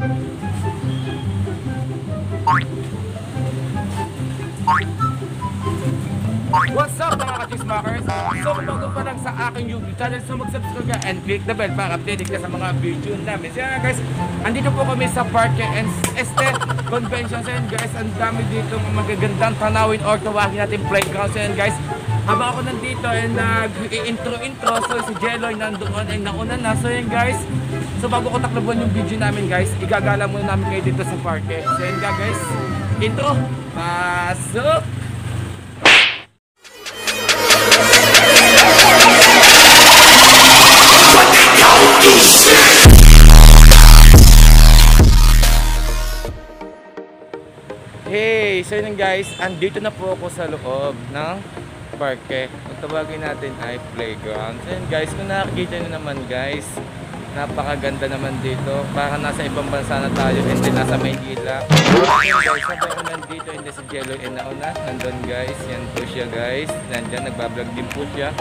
What's up mga ka-chismakers? So kung bago pa lang sa aking YouTube channel, so mag-subscribe ka and click the bell para updated ka sa mga video namin. So yan guys, andito po kami sa Parque and Este Convention. So yan guys, ang dami dito magagandang tanawin or tawagin natin playground. So yan guys, habang ako nandito and nag-i-intro, so si Jeloy nandoon ay nauna na. So yan guys, so bago ko taklabuan yung video namin guys, igagala muna namin kayo dito sa parke. So yan guys, intro, pasok! Hey! So yun guys, andito na po ako sa loob ng parke. Kung tawagin natin ay playground. So yun guys, kung nakikita nyo naman guys, napakaganda naman dito. Parang nasa ibang bansa na tayo, hindi nasa Maynila. Yun guys, sabay ko nandito, hindi si Jello and nauna. Nandun guys, yan po siya guys. Nandyan, nagbablog din po siya.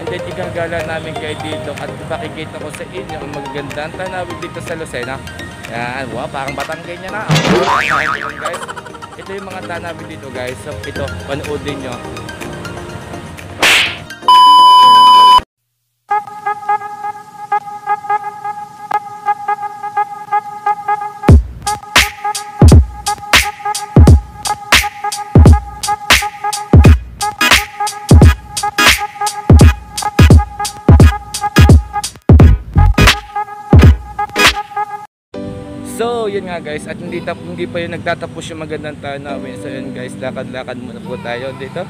And then igagala namin kayo dito at ipakikita ko sa inyo ang magagandang tanawin dito sa Lucena. Yan, wow, parang Batanggay niya na. Guys, ito yung mga tanawin dito guys. So ito, panoodin nyo. So yun nga guys, at hindi pa yun nagtatapos yung magandang tanawin. So yun guys, lakad-lakad muna po tayo dito.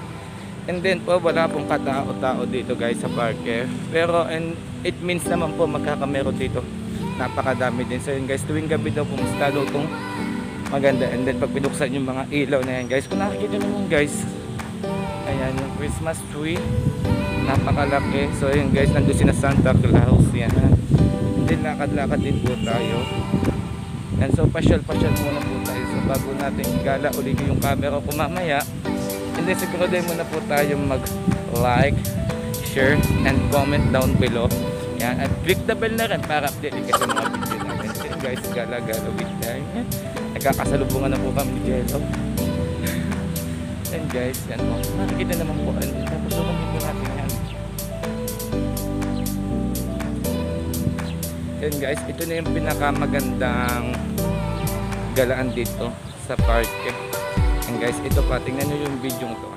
And then po wala pong katao-tao dito guys sa parke. Pero and it means naman po magkakameron dito. Napakadami din. So yun guys, tuwing gabi daw po mas lalo itong maganda. And then pag pinuksan yung mga ilaw na yan guys, kung nakikita naman guys, ayan yung Christmas tree, napakalaki. So yun guys, nandun si na Santa Claus yan. And then lakad-lakad din po tayo. And so pasyal-pasyal muna po tayo. So bago natin igala ulit yung camera ko mamaya, hindi siguro din muna po tayo mag-like, share, and comment down below. Yan, at click the bell na rin para update ka sa mga video natin. So guys, gala-gala with time. Nagkakasalubungan na po kami ni Jello. And guys, yan po. Nakikita naman po. Tapos naman po natin yan. And guys, ito na yung pinakamagandang galaan dito sa parke. And guys, ito pa, tingnan nyo yung video to.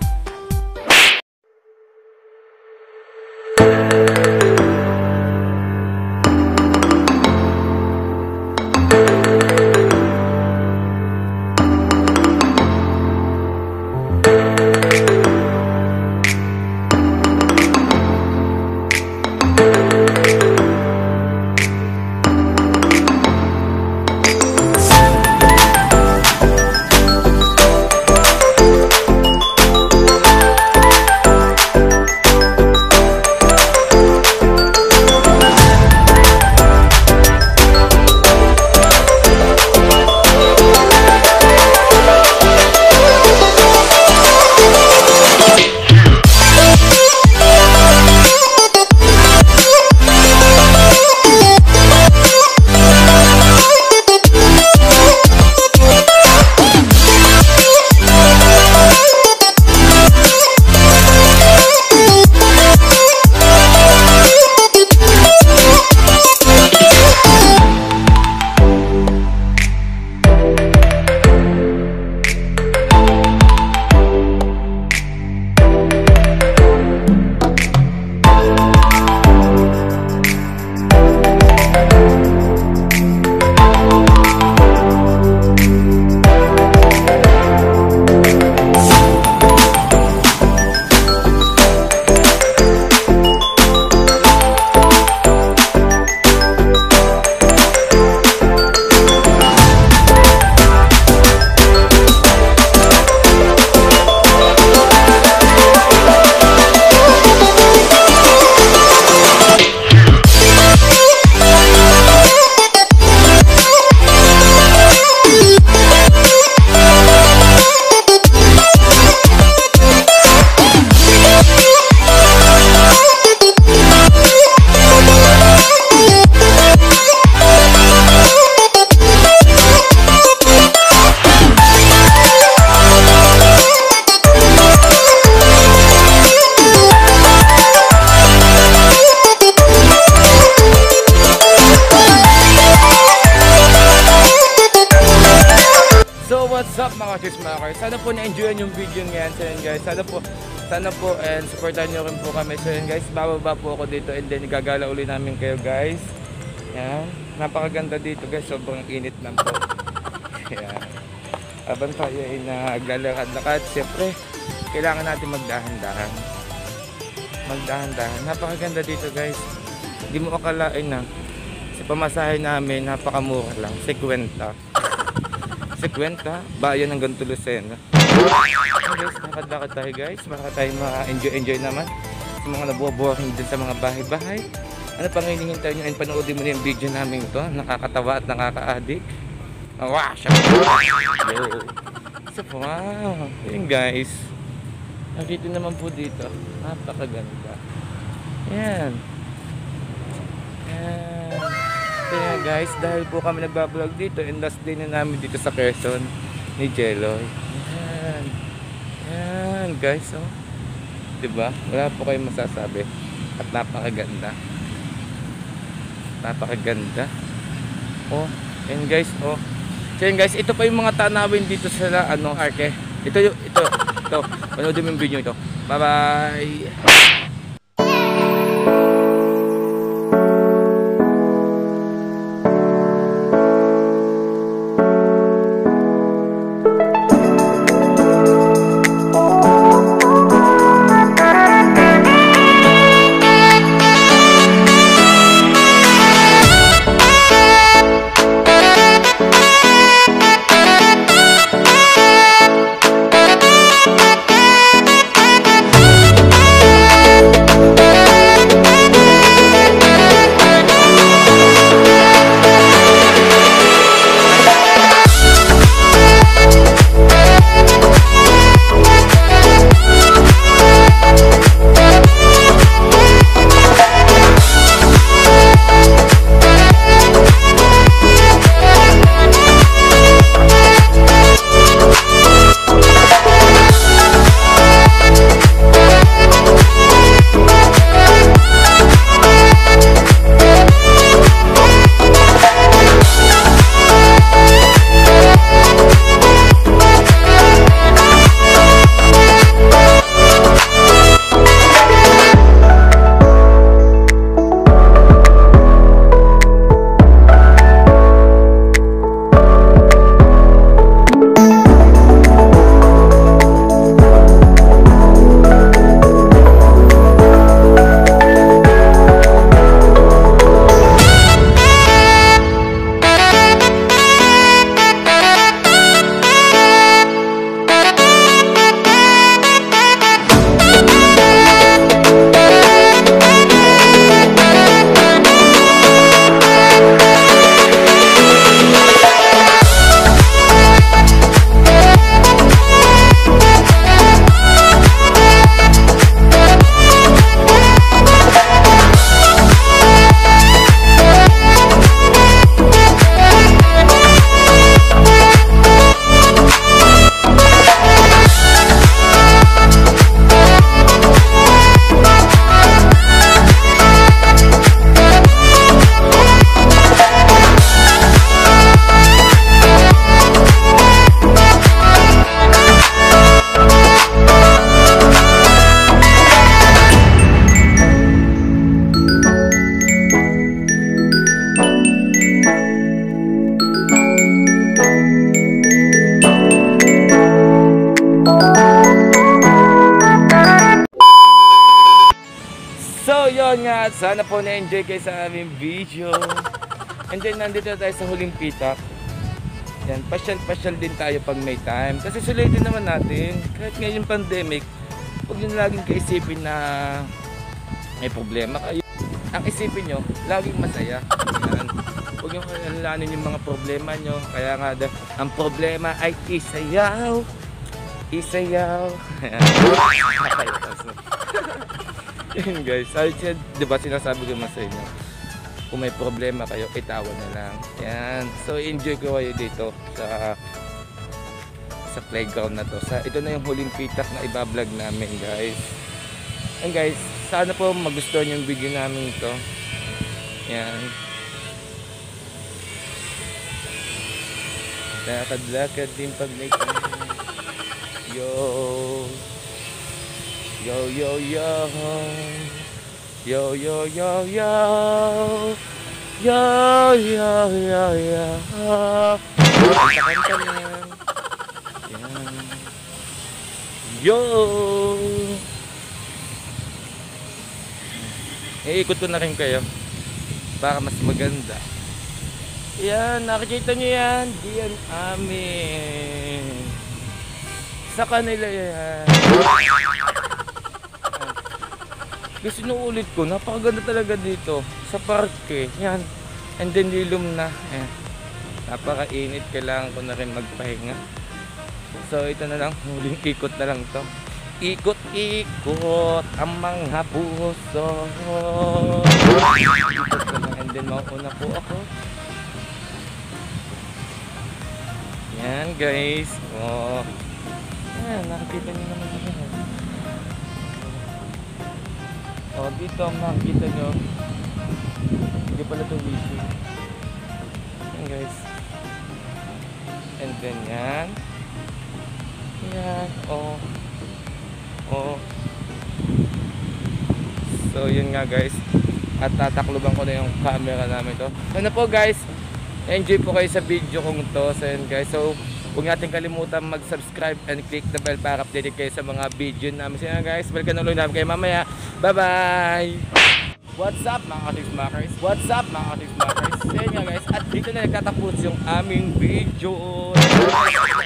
mga cheers mga guys. Sana po na-enjoyan yung video ngayon. So yun guys, sana po and supportan nyo rin po kami. So yun guys, bababa po ako dito and then gagala uli namin kayo guys. Yan, napakaganda dito guys, sobrang init lang po. Yan, habang tayo ay naglalakad-lakad, siyempre kailangan natin magdahan-dahan. Napakaganda dito guys. Hindi mo akalain na sa pamasahe namin napakamura lang, 50 bayan ng ganito Lucena. Guys, lakad-lakad tayo guys, baka tayo ma-enjoy naman sa mga nabuboring din sa mga bahay-bahay. Ano pang hinihintay nyo and panoodin mo na yung video namin ito, nakakatawa at nakaka-addict. Wow, so wow, yun guys, nakita naman po dito, napakaganda. Yan. Kaya guys, dahil po kami nagbablog dito and last day na namin dito sa Quezon ni Jeloy. Yan guys, oh. Diba? Wala po kayong masasabi. At napakaganda. Oh, and guys, oh. So yun guys, ito pa yung mga tanawin dito sa Arke. Ito. Panoodin mo yung video ito. Bye-bye. yun nga, sana po na-enjoy kayo sa aming video. And then nandito tayo sa huling pitak. Yan, pasyal-pasyal din tayo pag may time. Kasi sulitin naman natin, kahit ngayon pandemic, huwag nyo laging kaisipin na may problema kayo. Ang isipin nyo, laging masaya. Yan. Huwag nyo kalalanin yung mga problema nyo. Kaya nga, ang problema ay isayaw. Isayaw. Yun guys, diba sinasabi ko naman sa inyo, kung may problema kayo, itawa na lang. Yan. So enjoy ko kayo dito sa playground na to. Ito na yung huling pitak na ibablog namin guys. And guys, sana po magustuhan yung video namin ito. Yan. Lakad-lakad din pag may yo. Yo, yo, yo. Yo, yo, yo, yo. Yo, yo, yo, yo. Kanta-kanta na. Yan. Yo. Iikot ko na rin kayo para mas maganda. Yan, nakikita nyo yan. Diyan amin. Sa kanila yan. Kasi sinuulit ko, napakaganda talaga dito sa parke. Yan. And then lilom na. Ayan. Napakainit, kailangan ko na rin magpahinga. So ito na lang, huling ikot na lang to. Ikot-ikot ang mga puso. Ikot ko na, and then mauna po ako. Yan guys. Oh. Yan, nakikita niyo naman yan. Oh, dito makikita nyo. Hindi pala ito wishi. Yan guys. And then yan. Yan. Oh. Oh. So yun nga guys. At tatakluban ko na yung camera namin to. So na po guys. Enjoy po kayo sa video kong to. So yun guys. So huwag natin kalimutan mag-subscribe and click the bell para updated kayo sa mga video namin. So yun guys. Balikan na ulit namin kayo mamaya. Bye bye! What's up mga ka-Tigsmakers? What's up mga ka-Tigsmakers? So yun nga guys. At dito na nagtatapos yung aming video.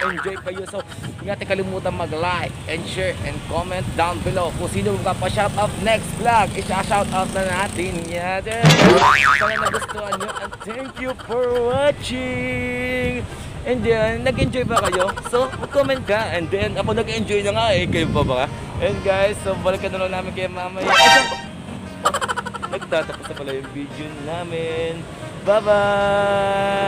Enjoy kayo. So huwag natin kalimutan mag-like and share and comment down below. Kung sino magpapa-shoutout next vlog, isa-shoutout na natin. Yeah, sana nagustuhan nyo. And thank you for watching. And then, nag-enjoy ba kayo? So, mag-comment ka. And then, ako nag-enjoy na nga eh. Kayo pa ba? And guys, so balikan na lang namin kayo mamaya. Nagtatapos na pala yung video namin. Bye-bye!